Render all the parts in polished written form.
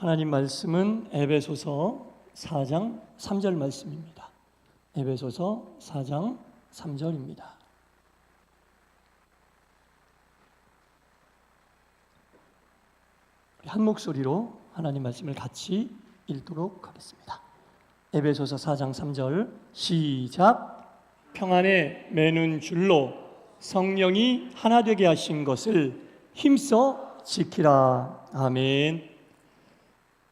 하나님 말씀은 에베소서 4장 3절 말씀입니다. 에베소서 4장 3절입니다. 한 목소리로 하나님 말씀을 같이 읽도록 하겠습니다. 에베소서 4장 3절 시작. 평안에 매는 줄로 성령이 하나 되게 하신 것을 힘써 지키라. 아멘.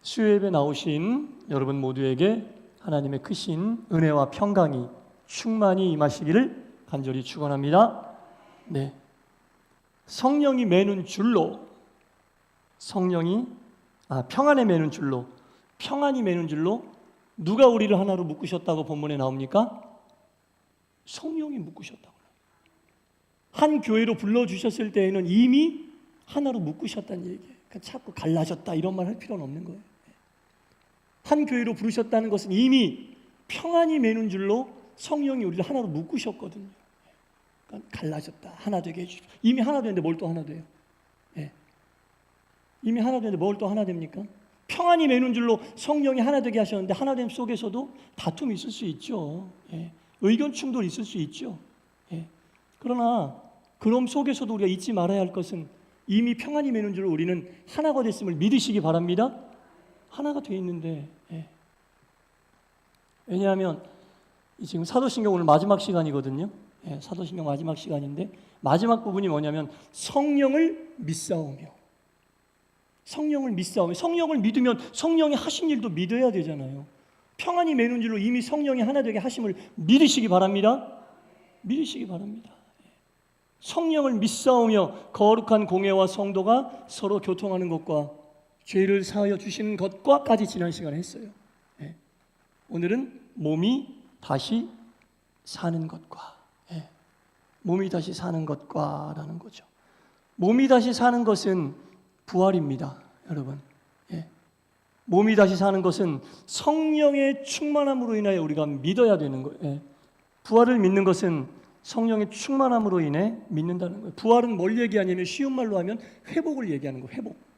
수요예배 나오신 여러분 모두에게 하나님의 크신 은혜와 평강이 충만히 임하시기를 간절히 축원합니다. 네, 성령이 매는 줄로, 평안에 매는 줄로, 평안이 매는 줄로 누가 우리를 하나로 묶으셨다고 본문에 나옵니까? 성령이 묶으셨다고. 한 교회로 불러주셨을 때에는 이미 하나로 묶으셨다는 얘기예요. 그러니까 자꾸 갈라졌다 이런 말 할 필요는 없는 거예요. 한 교회로 부르셨다는 것은 이미 평안이 매는 줄로 성령이 우리를 하나로 묶으셨거든요. 그러니까 갈라졌다, 하나 되게 해주십시오. 이미 하나 되는데 뭘 또 하나 돼요? 이미 하나 되는데 뭘 또 하나 됩니까? 평안이 매는 줄로 성령이 하나 되게 하셨는데 하나됨 속에서도 다툼이 있을 수 있죠. 의견 충돌이 있을 수 있죠. 그러나 그럼 속에서도 우리가 잊지 말아야 할 것은 이미 평안이 매는 줄로 우리는 하나가 됐음을 믿으시기 바랍니다. 하나가 되어 있는데, 왜냐하면 지금 사도신경 오늘 마지막 시간이거든요. 사도신경 마지막 시간인데 마지막 부분이 뭐냐면 성령을 믿사오며, 성령을 믿으면 성령이 하신 일도 믿어야 되잖아요. 평안이 매는 줄로 이미 성령이 하나 되게 하심을 믿으시기 바랍니다. 믿으시기 바랍니다. 성령을 믿사오며 거룩한 공회와 성도가 서로 교통하는 것과 죄를 사하여 주시는 것과까지 지난 시간에 했어요. 오늘은 몸이 다시 사는 것과, 몸이 다시 사는 것과라는 거죠. 몸이 다시 사는 것은 부활입니다, 여러분. 몸이 다시 사는 것은 성령의 충만함으로 인하여 우리가 믿어야 되는 거예요. 부활을 믿는 것은 성령의 충만함으로 인해 믿는다는 거예요. 부활은 뭘 얘기하냐면 쉬운 말로 하면 회복을 얘기하는 거예요. 회복.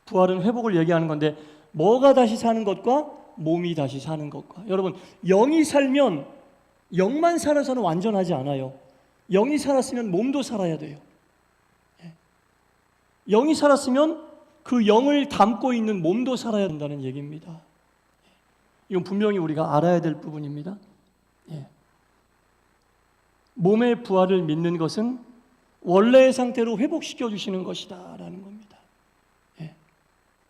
부활은 회복을 얘기하는 건데 뭐가 다시 사는 것과 몸이 다시 사는 것과, 여러분 영이 살면 영만 살아서는 완전하지 않아요. 영이 살았으면 몸도 살아야 돼요. 영이 살았으면 그 영을 담고 있는 몸도 살아야 된다는 얘기입니다. 이건 분명히 우리가 알아야 될 부분입니다. 몸의 부활을 믿는 것은 원래의 상태로 회복시켜 주시는 것이다 라는 겁니다.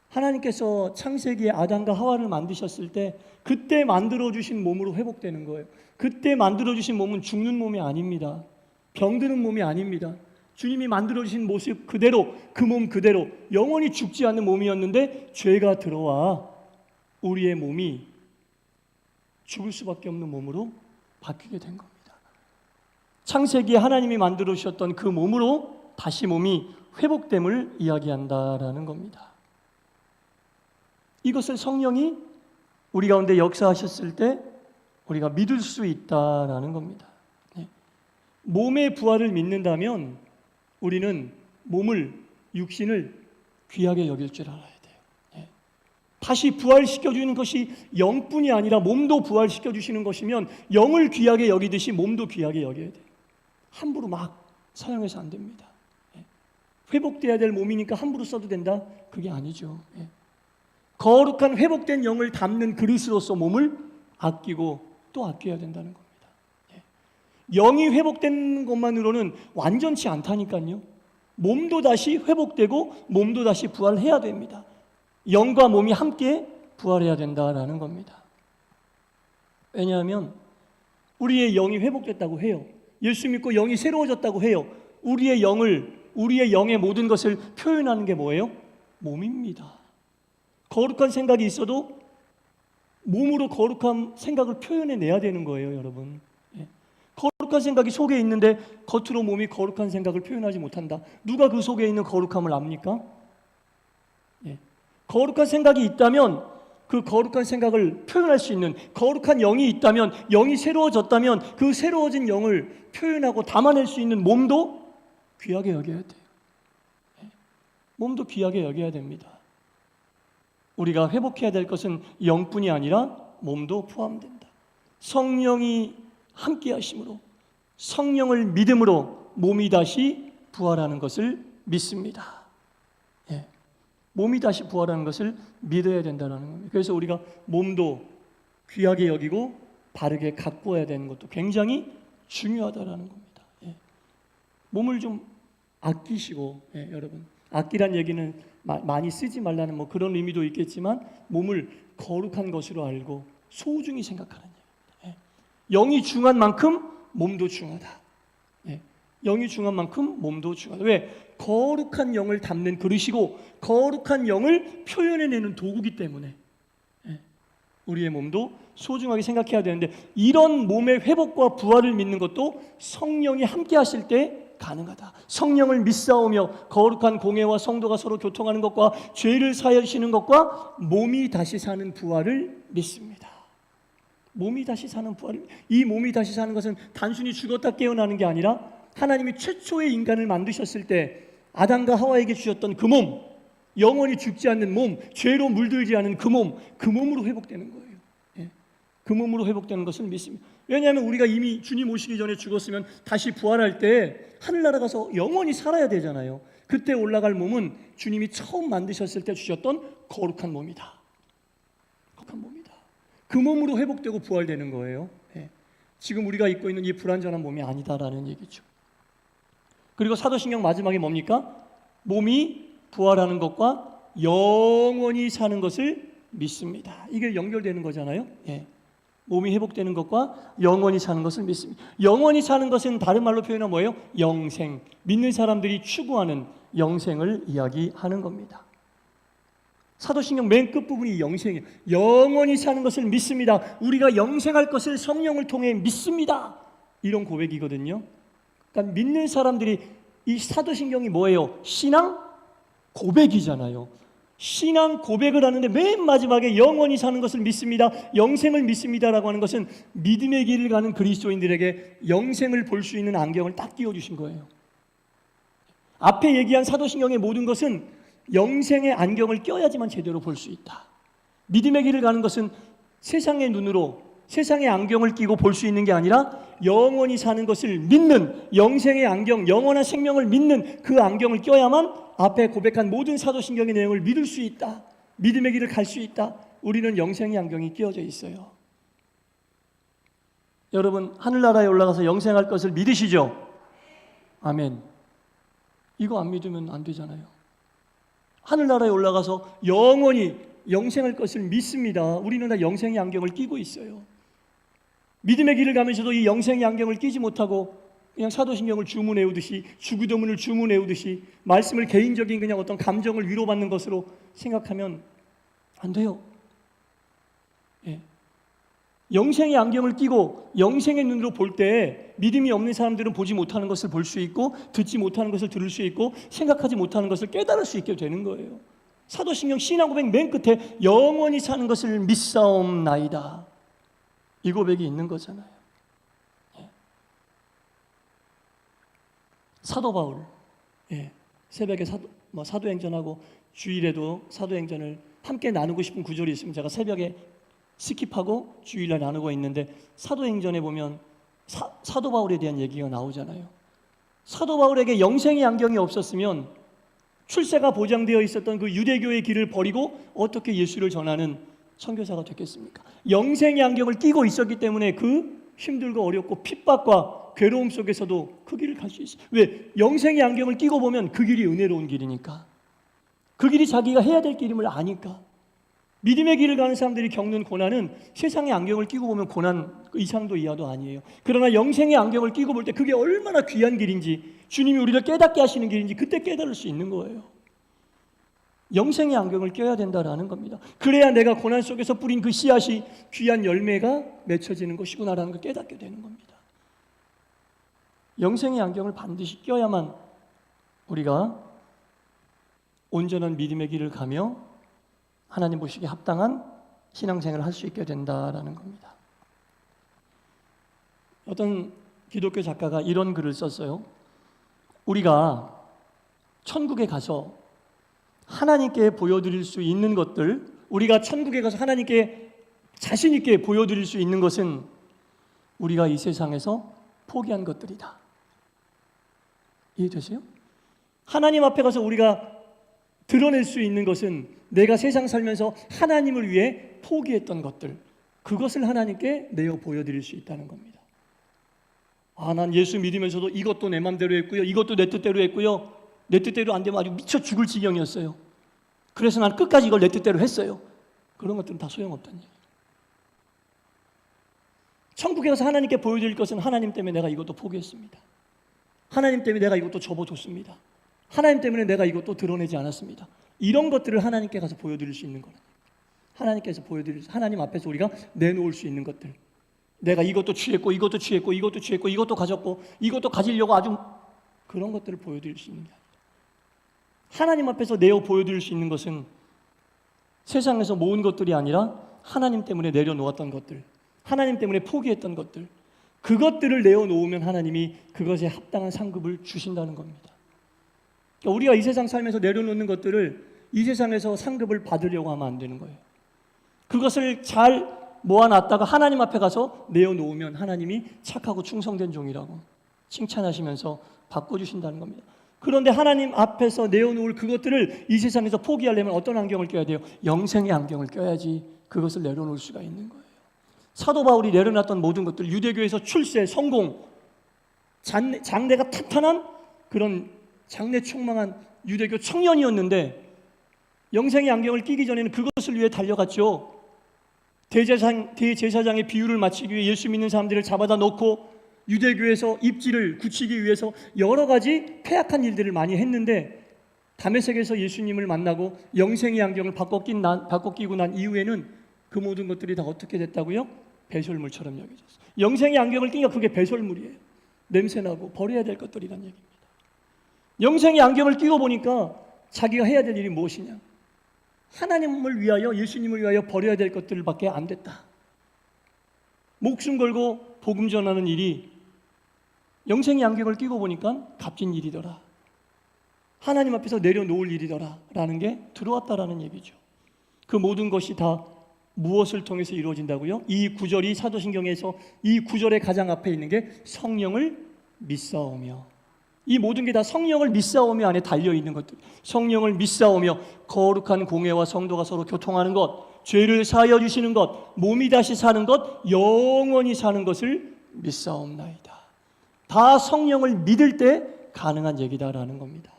하나님께서 창세기에 아담과 하와를 만드셨을 때 그때 만들어주신 몸으로 회복되는 거예요. 그때 만들어주신 몸은 죽는 몸이 아닙니다. 병드는 몸이 아닙니다. 주님이 만들어주신 모습 그대로, 그 몸 그대로 영원히 죽지 않는 몸이었는데 죄가 들어와 우리의 몸이 죽을 수밖에 없는 몸으로 바뀌게 된 겁니다. 창세기에 하나님이 만들어주셨던 그 몸으로 다시 몸이 회복됨을 이야기한다라는 겁니다. 이것을 성령이 우리 가운데 역사하셨을 때 우리가 믿을 수 있다라는 겁니다. 몸의 부활을 믿는다면 우리는 육신을 귀하게 여길 줄 알아야 돼요. 다시 부활시켜주는 것이 영뿐이 아니라 몸도 부활시켜주시는 것이면 영을 귀하게 여기듯이 몸도 귀하게 여겨야 돼요. 함부로 막 사용해서 안 됩니다. 회복돼야 될 몸이니까 함부로 써도 된다? 그게 아니죠. 거룩한 회복된 영을 담는 그릇으로서 몸을 아끼고 또 아껴야 된다는 겁니다. 영이 회복된 것만으로는 완전치 않다니까요. 몸도 다시 회복되고 몸도 다시 부활해야 됩니다. 영과 몸이 함께 부활해야 된다라는 겁니다. 왜냐하면 우리의 영이 회복됐다고 해요. 예수 믿고 영이 새로워졌다고 해요. 우리의 영의 모든 것을 표현하는 게 뭐예요? 몸입니다. 거룩한 생각이 있어도 몸으로 거룩한 생각을 표현해내야 되는 거예요, 여러분. 거룩한 생각이 속에 있는데 겉으로 몸이 거룩한 생각을 표현하지 못한다. 누가 그 속에 있는 거룩함을 압니까? 거룩한 생각이 있다면 그 거룩한 생각을 표현할 수 있는 거룩한 영이 있다면, 영이 새로워졌다면 그 새로워진 영을 표현하고 담아낼 수 있는 몸도 귀하게 여겨야 돼요. 몸도 귀하게 여겨야 됩니다. 우리가 회복해야 될 것은 영뿐이 아니라 몸도 포함된다. 성령이 함께 하심으로, 성령을 믿음으로 몸이 다시 부활하는 것을 믿습니다. 예. 몸이 다시 부활하는 것을 믿어야 된다는 겁니다. 그래서 우리가 몸도 귀하게 여기고 바르게 가꾸어야 되는 것도 굉장히 중요하다는 겁니다. 예. 몸을 좀 아끼시고, 예, 여러분, 아끼란 얘기는 많이 쓰지 말라는 뭐 그런 의미도 있겠지만 몸을 거룩한 것으로 알고 소중히 생각하는 얘기입니다. 예. 영이 중한 만큼 몸도 중하다. 예. 영이 중한 만큼 몸도 중하다. 왜? 거룩한 영을 담는 그릇이고 거룩한 영을 표현해내는 도구기 때문에 예. 우리의 몸도 소중하게 생각해야 되는데, 이런 몸의 회복과 부활을 믿는 것도 성령이 함께 하실 때 가능하다. 성령을 믿사오며 거룩한 공예와 성도가 서로 교통하는 것과 죄를 사하시는 것과 몸이 다시 사는 부활을 믿습니다. 몸이 다시 사는 부활을, 이 몸이 다시 사는 것은 단순히 죽었다 깨어나는 게 아니라 하나님이 최초의 인간을 만드셨을 때 아담과 하와에게 주셨던 그 몸, 영원히 죽지 않는 몸, 죄로 물들지 않은 그 몸, 그 몸으로 회복되는 거예요. 예. 그 몸으로 회복되는 것을 믿습니다. 왜냐하면 우리가 이미 주님 오시기 전에 죽었으면 다시 부활할 때 하늘나라 가서 영원히 살아야 되잖아요. 그때 올라갈 몸은 주님이 처음 만드셨을 때 주셨던 거룩한 몸이다. 거룩한 몸이다. 그 몸으로 회복되고 부활되는 거예요. 예. 지금 우리가 입고 있는 이 불완전한 몸이 아니다라는 얘기죠. 그리고 사도신경 마지막에 뭡니까? 몸이 부활하는 것과 영원히 사는 것을 믿습니다. 이게 연결되는 거잖아요. 예. 몸이 회복되는 것과 영원히 사는 것을 믿습니다. 영원히 사는 것은 다른 말로 표현하면 뭐예요? 영생. 믿는 사람들이 추구하는 영생을 이야기하는 겁니다. 사도신경 맨 끝부분이 영생이에요. 영원히 사는 것을 믿습니다. 우리가 영생할 것을 성령을 통해 믿습니다. 이런 고백이거든요. 그러니까 믿는 사람들이, 이 사도신경이 뭐예요? 신앙 고백이잖아요. 신앙 고백을 하는데 맨 마지막에 영원히 사는 것을 믿습니다, 영생을 믿습니다라고 하는 것은 믿음의 길을 가는 그리스도인들에게 영생을 볼 수 있는 안경을 딱 끼워주신 거예요. 앞에 얘기한 사도신경의 모든 것은 영생의 안경을 껴야지만 제대로 볼 수 있다. 믿음의 길을 가는 것은 세상의 눈으로, 세상의 안경을 끼고 볼 수 있는 게 아니라 영원히 사는 것을 믿는, 영생의 안경, 영원한 생명을 믿는 그 안경을 껴야만 앞에 고백한 모든 사도신경의 내용을 믿을 수 있다. 믿음의 길을 갈 수 있다. 우리는 영생의 안경이 끼워져 있어요. 여러분, 하늘나라에 올라가서 영생할 것을 믿으시죠? 아멘. 이거 안 믿으면 안 되잖아요. 하늘나라에 올라가서 영원히 영생할 것을 믿습니다. 우리는 다 영생의 안경을 끼고 있어요. 믿음의 길을 가면서도 이 영생의 안경을 끼지 못하고 그냥 사도신경을 주문해오듯이, 주기도문을 주문해오듯이 말씀을 개인적인 그냥 어떤 감정을 위로받는 것으로 생각하면 안 돼요. 예. 영생의 안경을 끼고 영생의 눈으로 볼 때 믿음이 없는 사람들은 보지 못하는 것을 볼 수 있고, 듣지 못하는 것을 들을 수 있고, 생각하지 못하는 것을 깨달을 수 있게 되는 거예요. 사도신경 신앙 고백 맨 끝에 영원히 사는 것을 믿사옵나이다, 이 고백이 있는 거잖아요. 사도 바울, 예, 새벽에 사도행전하고 주일에도 사도행전을 함께 나누고 싶은 구절이 있으면 제가 새벽에 스킵하고 주일날 나누고 있는데, 사도행전에 보면 사도 바울에 대한 얘기가 나오잖아요. 사도 바울에게 영생의 안경이 없었으면 출세가 보장되어 있었던 그 유대교의 길을 버리고 어떻게 예수를 전하는 선교사가 됐겠습니까? 영생의 안경을 끼고 있었기 때문에 그 힘들고 어렵고 핍박과 괴로움 속에서도 그 길을 갈 수 있어요. 왜? 영생의 안경을 끼고 보면 그 길이 은혜로운 길이니까, 그 길이 자기가 해야 될 길임을 아니까. 믿음의 길을 가는 사람들이 겪는 고난은 세상의 안경을 끼고 보면 고난 이상도 이하도 아니에요. 그러나 영생의 안경을 끼고 볼 때 그게 얼마나 귀한 길인지, 주님이 우리를 깨닫게 하시는 길인지 그때 깨달을 수 있는 거예요. 영생의 안경을 껴야 된다라는 겁니다. 그래야 내가 고난 속에서 뿌린 그 씨앗이 귀한 열매가 맺혀지는 것이구나라는 걸 깨닫게 되는 겁니다. 영생의 안경을 반드시 껴야만 우리가 온전한 믿음의 길을 가며 하나님 보시기에 합당한 신앙생활을 할 수 있게 된다라는 겁니다. 어떤 기독교 작가가 이런 글을 썼어요. 우리가 천국에 가서 하나님께 보여드릴 수 있는 것들, 우리가 천국에 가서 하나님께 자신 있게 보여드릴 수 있는 것은 우리가 이 세상에서 포기한 것들이다. 이해되세요? 하나님 앞에 가서 우리가 드러낼 수 있는 것은 내가 세상 살면서 하나님을 위해 포기했던 것들, 그것을 하나님께 내어 보여드릴 수 있다는 겁니다. 난 예수 믿으면서도 이것도 내 맘대로 했고요, 이것도 내 뜻대로 했고요, 내 뜻대로 안 되면 아주 미쳐 죽을 지경이었어요. 그래서 난 끝까지 이걸 내 뜻대로 했어요. 그런 것들은 다 소용없다는 얘기예요. 천국에 가서 하나님께 보여드릴 것은 하나님 때문에 내가 이것도 포기했습니다. 하나님 때문에 내가 이것도 접어뒀습니다. 하나님 때문에 내가 이것도 드러내지 않았습니다. 이런 것들을 하나님께 가서 보여드릴 수 있는 거예요. 하나님께서 하나님 앞에서 우리가 내놓을 수 있는 것들. 내가 이것도 취했고 이것도 취했고 이것도 취했고 이것도 가졌고 이것도 가지려고 아주 그런 것들을 보여드릴 수 있는 게 아니라 하나님 앞에서 내어 보여드릴 수 있는 것은 세상에서 모은 것들이 아니라 하나님 때문에 내려놓았던 것들, 하나님 때문에 포기했던 것들, 그것들을 내어놓으면 하나님이 그것에 합당한 상급을 주신다는 겁니다. 그러니까 우리가 이 세상 살면서 내려놓는 것들을 이 세상에서 상급을 받으려고 하면 안 되는 거예요. 그것을 잘 모아놨다가 하나님 앞에 가서 내어놓으면 하나님이 착하고 충성된 종이라고 칭찬하시면서 바꿔주신다는 겁니다. 그런데 하나님 앞에서 내어놓을 그것들을 이 세상에서 포기하려면 어떤 안경을 껴야 돼요? 영생의 안경을 껴야지 그것을 내려놓을 수가 있는 거예요. 사도 바울이 내려놨던 모든 것들, 유대교에서 출세, 성공, 장래가 탄탄한 그런 장래 충만한 유대교 청년이었는데 영생의 안경을 끼기 전에는 그것을 위해 달려갔죠. 대제사장의 비유를 마치기 위해 예수 믿는 사람들을 잡아다 놓고 유대교에서 입지를 굳히기 위해서 여러 가지 패악한 일들을 많이 했는데 다메섹에서 예수님을 만나고 영생의 안경을 바꿔 끼고 난 이후에는 그 모든 것들이 다 어떻게 됐다고요? 배설물처럼 여겨졌어요. 영생의 안경을 끼니까 그게 배설물이에요. 냄새나고 버려야 될 것들이란 얘기입니다. 영생의 안경을 끼고 보니까 자기가 해야 될 일이 무엇이냐? 하나님을 위하여, 예수님을 위하여 버려야 될 것들밖에 안 됐다. 목숨 걸고 복음 전하는 일이 영생의 안경을 끼고 보니까 값진 일이더라. 하나님 앞에서 내려놓을 일이더라 라는 게 들어왔다라는 얘기죠. 그 모든 것이 다 무엇을 통해서 이루어진다고요? 이 구절이 사도신경에서 이 구절의 가장 앞에 있는 게 성령을 믿사오며, 이 모든 게 다 성령을 믿사오며 안에 달려있는 것들. 성령을 믿사오며 거룩한 공회와 성도가 서로 교통하는 것, 죄를 사하여 주시는 것, 몸이 다시 사는 것, 영원히 사는 것을 믿사옵나이다. 다 성령을 믿을 때 가능한 얘기다라는 겁니다.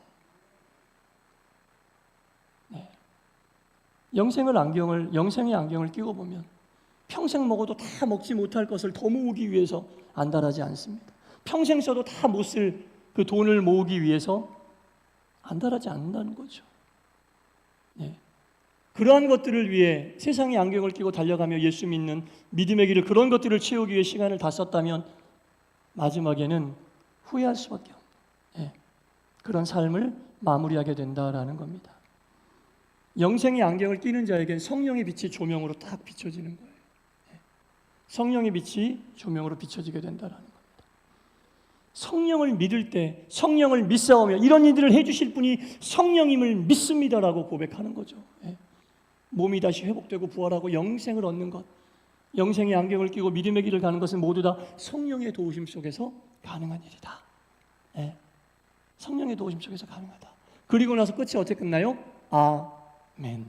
네. 영생의 안경을 끼고 보면 평생 먹어도 다 먹지 못할 것을 더 모으기 위해서 안달하지 않습니다. 평생 써도 다 못 쓸 그 돈을 모으기 위해서 안달하지 않는다는 거죠. 네. 그러한 것들을 위해 세상의 안경을 끼고 달려가며 예수 믿는 믿음의 길을, 그런 것들을 채우기 위해 시간을 다 썼다면 마지막에는 후회할 수밖에 없는, 네. 그런 삶을 마무리하게 된다라는 겁니다. 영생의 안경을 끼는 자에겐 성령의 빛이 조명으로 딱 비춰지는 거예요. 네. 성령의 빛이 조명으로 비춰지게 된다라는 겁니다. 성령을 믿을 때, 성령을 믿사오며, 이런 일들을 해주실 분이 성령임을 믿습니다라고 고백하는 거죠. 예. 몸이 다시 회복되고 부활하고 영생을 얻는 것, 영생의 안경을 끼고 믿음의 길을 가는 것은 모두 다 성령의 도우심 속에서 가능한 일이다. 예. 성령의 도우심 속에서 가능하다. 그리고 나서 끝이 어떻게 끝나요? 아멘.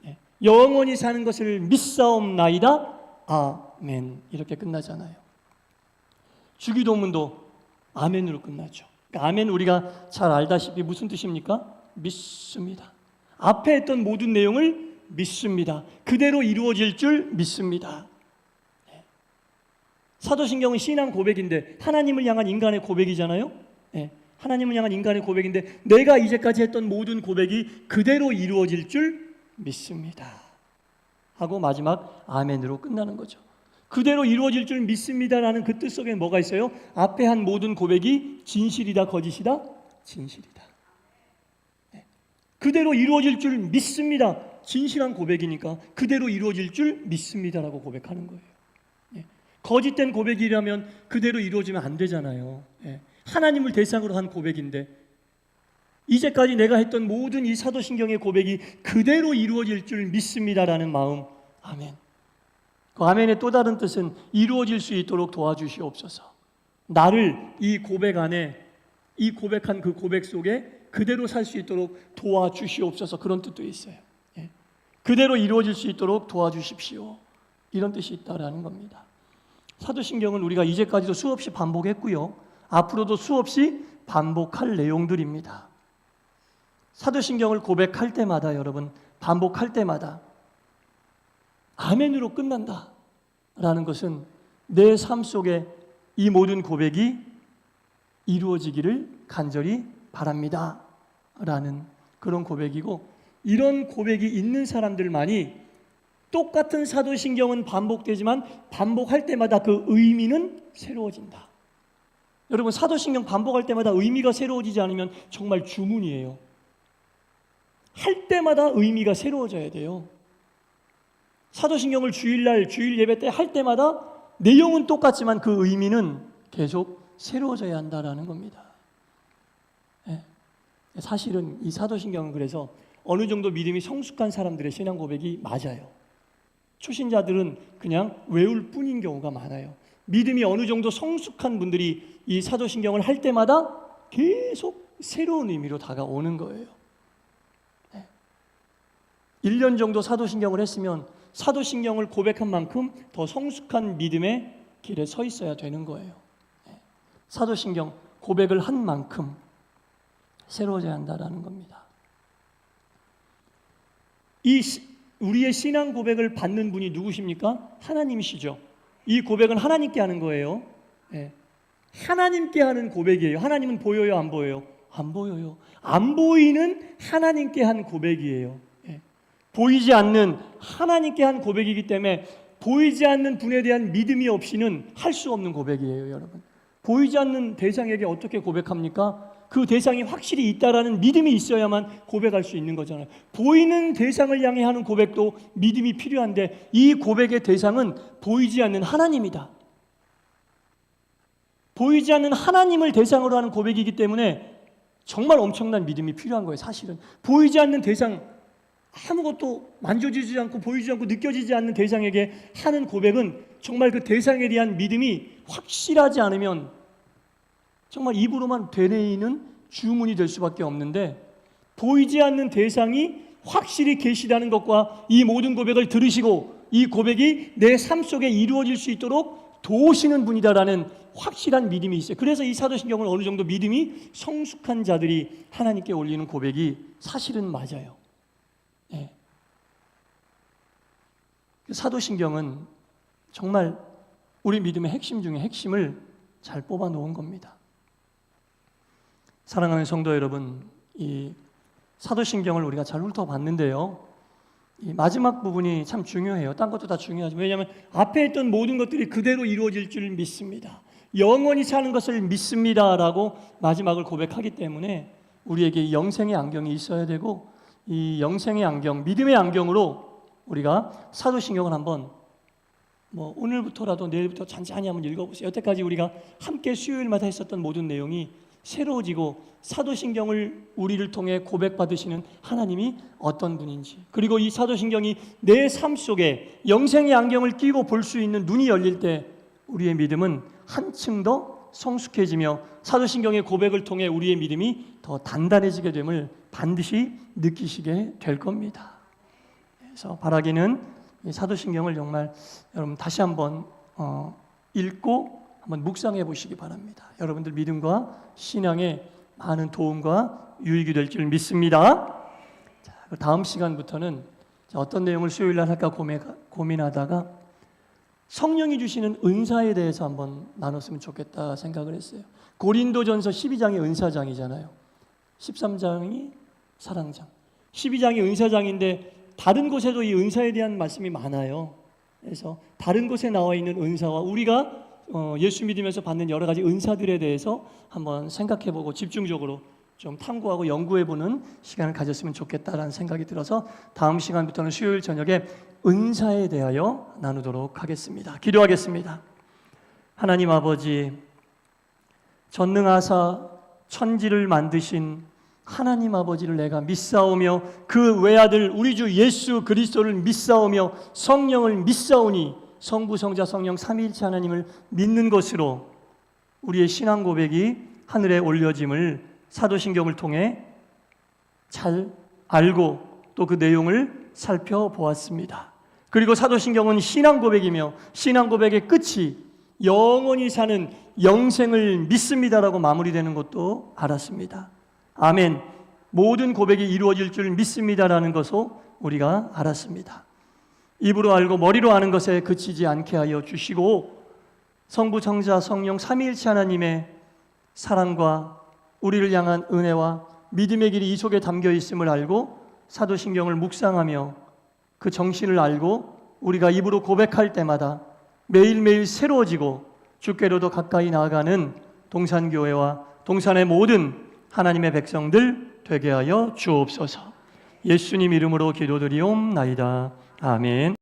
예. 영원히 사는 것을 믿사옵나이다. 아멘. 이렇게 끝나잖아요. 주기도문도 아멘으로 끝나죠. 그러니까 아멘, 우리가 잘 알다시피 무슨 뜻입니까? 믿습니다. 앞에 했던 모든 내용을 믿습니다. 그대로 이루어질 줄 믿습니다. 네. 사도신경은 신앙 고백인데 하나님을 향한 인간의 고백이잖아요. 네. 하나님을 향한 인간의 고백인데 내가 이제까지 했던 모든 고백이 그대로 이루어질 줄 믿습니다 하고 마지막 아멘으로 끝나는 거죠. 그대로 이루어질 줄 믿습니다라는 그 뜻 속에 뭐가 있어요? 앞에 한 모든 고백이 진실이다, 거짓이다? 진실이다. 네. 그대로 이루어질 줄 믿습니다. 진실한 고백이니까 그대로 이루어질 줄 믿습니다라고 고백하는 거예요. 네. 거짓된 고백이라면 그대로 이루어지면 안 되잖아요. 네. 하나님을 대상으로 한 고백인데 이제까지 내가 했던 모든 이 사도신경의 고백이 그대로 이루어질 줄 믿습니다라는 마음. 아멘. 그 아멘의 또 다른 뜻은 이루어질 수 있도록 도와주시옵소서. 나를 이 고백 안에, 이 고백한 그 고백 속에 그대로 살 수 있도록 도와주시옵소서. 그런 뜻도 있어요. 예. 그대로 이루어질 수 있도록 도와주십시오. 이런 뜻이 있다라는 겁니다. 사도신경은 우리가 이제까지도 수없이 반복했고요, 앞으로도 수없이 반복할 내용들입니다. 사도신경을 고백할 때마다, 여러분, 반복할 때마다 아멘으로 끝난다라는 것은 내 삶 속에 이 모든 고백이 이루어지기를 간절히 바랍니다 라는 그런 고백이고, 이런 고백이 있는 사람들만이 똑같은 사도신경은 반복되지만 반복할 때마다 그 의미는 새로워진다. 여러분, 사도신경 반복할 때마다 의미가 새로워지지 않으면 정말 주문이에요. 할 때마다 의미가 새로워져야 돼요. 사도신경을 주일날 주일 예배 때 할 때마다 내용은 똑같지만 그 의미는 계속 새로워져야 한다라는 겁니다. 네. 사실은 이 사도신경은 그래서 어느 정도 믿음이 성숙한 사람들의 신앙 고백이 맞아요. 초신자들은 그냥 외울 뿐인 경우가 많아요. 믿음이 어느 정도 성숙한 분들이 이 사도신경을 할 때마다 계속 새로운 의미로 다가오는 거예요. 1년 정도 사도신경을 했으면 사도신경을 고백한 만큼 더 성숙한 믿음의 길에 서 있어야 되는 거예요. 사도신경 고백을 한 만큼 새로워져야 한다는 겁니다. 우리의 신앙 고백을 받는 분이 누구십니까? 하나님이시죠. 이 고백은 하나님께 하는 거예요. 하나님께 하는 고백이에요. 하나님은 보여요, 안 보여요? 안 보여요. 안 보이는 하나님께 한 고백이에요. 보이지 않는 하나님께 한 고백이기 때문에 보이지 않는 분에 대한 믿음이 없이는 할 수 없는 고백이에요, 여러분. 보이지 않는 대상에게 어떻게 고백합니까? 그 대상이 확실히 있다라는 믿음이 있어야만 고백할 수 있는 거잖아요. 보이는 대상을 향해 하는 고백도 믿음이 필요한데 이 고백의 대상은 보이지 않는 하나님이다. 보이지 않는 하나님을 대상으로 하는 고백이기 때문에 정말 엄청난 믿음이 필요한 거예요. 사실은 보이지 않는 대상, 아무것도 만져지지 않고 보이지 않고 느껴지지 않는 대상에게 하는 고백은 정말 그 대상에 대한 믿음이 확실하지 않으면 정말 입으로만 되뇌이는 주문이 될 수밖에 없는데, 보이지 않는 대상이 확실히 계시다는 것과 이 모든 고백을 들으시고 이 고백이 내 삶 속에 이루어질 수 있도록 도우시는 분이다라는 확실한 믿음이 있어요. 그래서 이 사도신경은 어느 정도 믿음이 성숙한 자들이 하나님께 올리는 고백이 사실은 맞아요. 네. 사도신경은 정말 우리 믿음의 핵심 중에 핵심을 잘 뽑아 놓은 겁니다. 사랑하는 성도 여러분, 이 사도신경을 우리가 잘 훑어봤는데요, 이 마지막 부분이 참 중요해요. 딴 것도 다 중요하지만, 왜냐하면 앞에 있던 모든 것들이 그대로 이루어질 줄 믿습니다, 영원히 사는 것을 믿습니다라고 마지막을 고백하기 때문에 우리에게 영생의 안경이 있어야 되고, 이 영생의 안경, 믿음의 안경으로 우리가 사도신경을 한번 오늘부터라도 내일부터 잔잔히 한번 읽어보세요. 여태까지 우리가 함께 수요일마다 했었던 모든 내용이 새로워지고 사도신경을 우리를 통해 고백받으시는 하나님이 어떤 분인지, 그리고 이 사도신경이 내 삶 속에 영생의 안경을 끼고 볼 수 있는 눈이 열릴 때 우리의 믿음은 한층 더 성숙해지며 사도신경의 고백을 통해 우리의 믿음이 더 단단해지게 됨을 반드시 느끼시게 될 겁니다. 그래서 바라기는 이 사도신경을 정말 여러분 다시 한번 읽고 한번 묵상해 보시기 바랍니다. 여러분들 믿음과 신앙에 많은 도움과 유익이 될 줄 믿습니다. 자, 다음 시간부터는 어떤 내용을 수요일날 할까 고민하다가 성령이 주시는 은사에 대해서 한번 나눴으면 좋겠다 생각을 했어요. 고린도전서 12장이 은사장이잖아요. 13장이 사랑장, 12장이 은사장인데 다른 곳에도 이 은사에 대한 말씀이 많아요. 그래서 다른 곳에 나와 있는 은사와 우리가 예수 믿으면서 받는 여러 가지 은사들에 대해서 한번 생각해보고 집중적으로 좀 탐구하고 연구해보는 시간을 가졌으면 좋겠다라는 생각이 들어서 다음 시간부터는 수요일 저녁에 은사에 대하여 나누도록 하겠습니다. 기도하겠습니다. 하나님 아버지, 전능하사 천지를 만드신 하나님 아버지를 내가 믿사오며 그 외아들 우리 주 예수 그리스도를 믿사오며 성령을 믿사오니 성부 성자 성령 삼위일체 하나님을 믿는 것으로 우리의 신앙 고백이 하늘에 올려짐을 사도신경을 통해 잘 알고 또 그 내용을 살펴보았습니다. 그리고 사도신경은 신앙 고백이며 신앙 고백의 끝이 영원히 사는 영생을 믿습니다라고 마무리되는 것도 알았습니다. 아멘. 모든 고백이 이루어질 줄 믿습니다라는 것을 우리가 알았습니다. 입으로 알고 머리로 아는 것에 그치지 않게 하여 주시고 성부 성자 성령 삼위일체 하나님의 사랑과 우리를 향한 은혜와 믿음의 길이 이 속에 담겨 있음을 알고 사도신경을 묵상하며 그 정신을 알고 우리가 입으로 고백할 때마다 매일매일 새로워지고 주께로도 가까이 나아가는 동산교회와 동산의 모든 하나님의 백성들 되게 하여 주옵소서. 예수님 이름으로 기도드리옵나이다. 아멘.